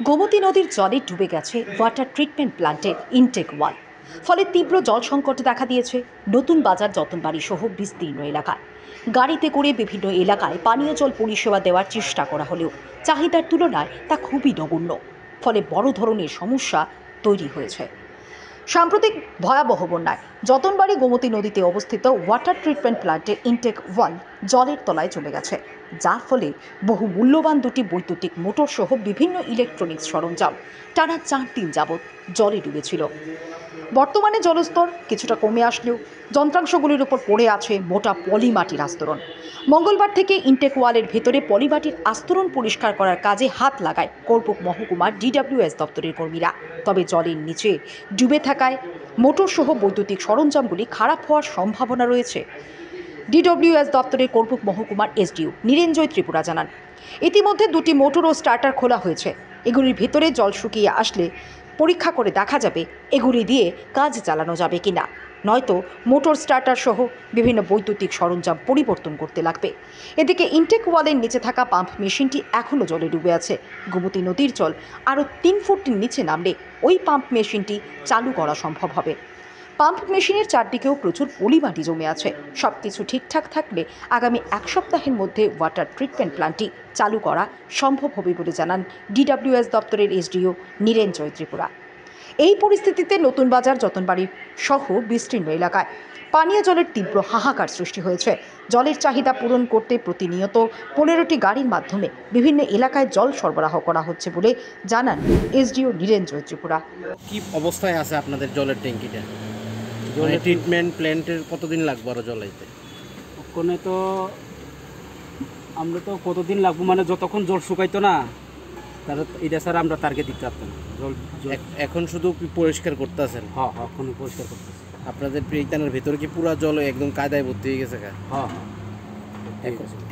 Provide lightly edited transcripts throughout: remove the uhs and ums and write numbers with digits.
গোমতী নদীর জলে ডুবে গেছে ওয়াটার ট্রিটমেন্ট প্ল্যান্টের ইনটেক ওয়াল। ফলে তীব্র জল সংকট দেখা দিয়েছে নতুন বাজার, যতনবাড়ি সহ বিস্তীর্ণ এলাকায়। গাড়িতে করে বিভিন্ন এলাকায় পানীয় জল পরিষেবা দেওয়ার চেষ্টা করা হলেও চাহিদার তুলনায় তা খুবই নগণ্য। ফলে বড় ধরনের সমস্যা তৈরি হয়েছে। সাম্প্রতিক ভয়াবহ বন্যায় যতনবাড়ি গোমতী নদীতে অবস্থিত ওয়াটার ট্রিটমেন্ট প্ল্যান্টের ইনটেক ওয়াল জলের তলায় চলে গেছে, যার ফলে বহু মূল্যবান দুটি বৈদ্যুতিক মোটর সহ বিভিন্ন ইলেকট্রনিক্স সরঞ্জাম টানা 4 দিন যাবৎ জলে ডুবেছিল। বর্তমানে জলস্তর কিছুটা কমে আসলেও যন্ত্রাংশগুলির উপর পড়ে আছে মোটা পলিমাটির আস্তরণ। মঙ্গলবার থেকে ইনটেক ওয়ালের ভেতরে পলিমাটির আস্তরণ পরিষ্কার করার কাজে হাত লাগায় কোরপুক মহকুমার DWS দপ্তরের কর্মীরা। তবে জলের নিচে ডুবে থাকায় মোটর সহ বৈদ্যুতিক সরঞ্জামগুলি খারাপ হওয়ার সম্ভাবনা রয়েছে। DWS দপ্তরের কোরপুক মহকুমার SDO নীরেঞ্জয় ত্রিপুরা জানান, ইতিমধ্যে দুটি মোটর ও স্টার্টার খোলা হয়েছে। এগুলির ভেতরে জল শুকিয়ে আসলে পরীক্ষা করে দেখা যাবে এগুলি দিয়ে কাজ চালানো যাবে কিনা, নয়তো মোটর স্টার্টার সহ বিভিন্ন বৈদ্যুতিক সরঞ্জাম পরিবর্তন করতে লাগবে। এদিকে ইনটেক ওয়ালের নিচে থাকা পাম্প মেশিনটি এখনও জলে ডুবে আছে। গোমতী নদীর জল আরও 3 ফুট নিচে নামলে ওই পাম্প মেশিনটি চালু করা সম্ভব হবে। পাম্প মেশিনের চারদিকেও প্রচুর পলিমাটি জমে আছে। সবকিছু ঠিকঠাক থাকলে আগামী 1 সপ্তাহের মধ্যে ওয়াটার ট্রিটমেন্ট প্ল্যান্টটি চালু করা সম্ভব হবে বলে জানান DWS দপ্তরের SDO নীরেঞ্জয় ত্রিপুরা। এই পরিস্থিতিতে নতুন বাজার, যতনবাড়ি সহ বিস্তীর্ণ এলাকায় পানীয় জলের তীব্র হাহাকার সৃষ্টি হয়েছে। জলের চাহিদা পূরণ করতে প্রতিনিয়ত 15টি গাড়ির মাধ্যমে বিভিন্ন এলাকায় জল সরবরাহ করা হচ্ছে বলে জানান SDO নীরেঞ্জয় ত্রিপুরা। কি অবস্থায় আছে আপনাদের জলের ট্যাঙ্কিটা? জলের ট্রিটমেন্ট প্ল্যান্টের কতদিন লাগবে আরো জল আইতে? ওখানে তো আমরা তো কতদিন লাগবো, মানে যতক্ষণ জল শুকাইতো না তার এটা স্যার আমরা তারকে দিতে পারতাম না। জল এখন শুধু পরিষ্কার করতেছেন? হ্যাঁ হ্যাঁ, এখন পরিষ্কার করতেছি। আপনাদের প্রিটানের ভেতরে কি পুরো জল একদম কায়দায় ভর্তি হয়ে গেছে? হ্যাঁ,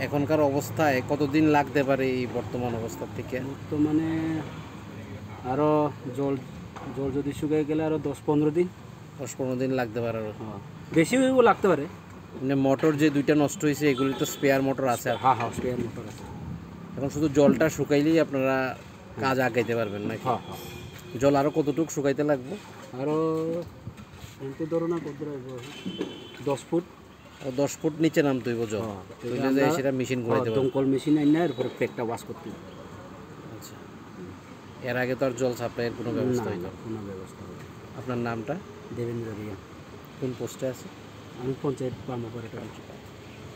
এখনকার অবস্থায় কতদিন লাগতে পারে এই বর্তমান অবস্থা থেকে? বর্তমানে আরও জল জল যদি শুকিয়ে গেলে আরও 10-15 দিন। 10-15 দিন লাগতে পারে আরো? হ্যাঁ, বেশি লাগতে পারে। মানে মোটর যে দুইটা নষ্ট হয়েছে এগুলি তো স্পেয়ার মোটর আছে? হ্যাঁ হ্যাঁ, স্পেয়ার মোটর আছে। এখন শুধু জলটা শুকাইলেই আপনারা কাজ আগাইতে পারবেন নাকি? হ্যাঁ হ্যাঁ। জল আরো কতটুকু শুকাইতে লাগবে? আরও ধরো না, 10 ফুট। 10 ফুট নিচে নামতে হইব জল? সেটা মেশিন ঘুরাইতে পারবে? দমকল মেশিন আইনা এরপরে পেকটা ওয়াশ করতে হবে। আচ্ছা, এর আগে তো আর জল সাপ্লাইয়ের কোনো ব্যবস্থা হইতো? কোনো ব্যবস্থা নেই। আপনার নামটা? দেবেন্দ্র রিয়া। কোন পোস্টে আছে? আমি পঞ্চায়েত কর্মকর্তা।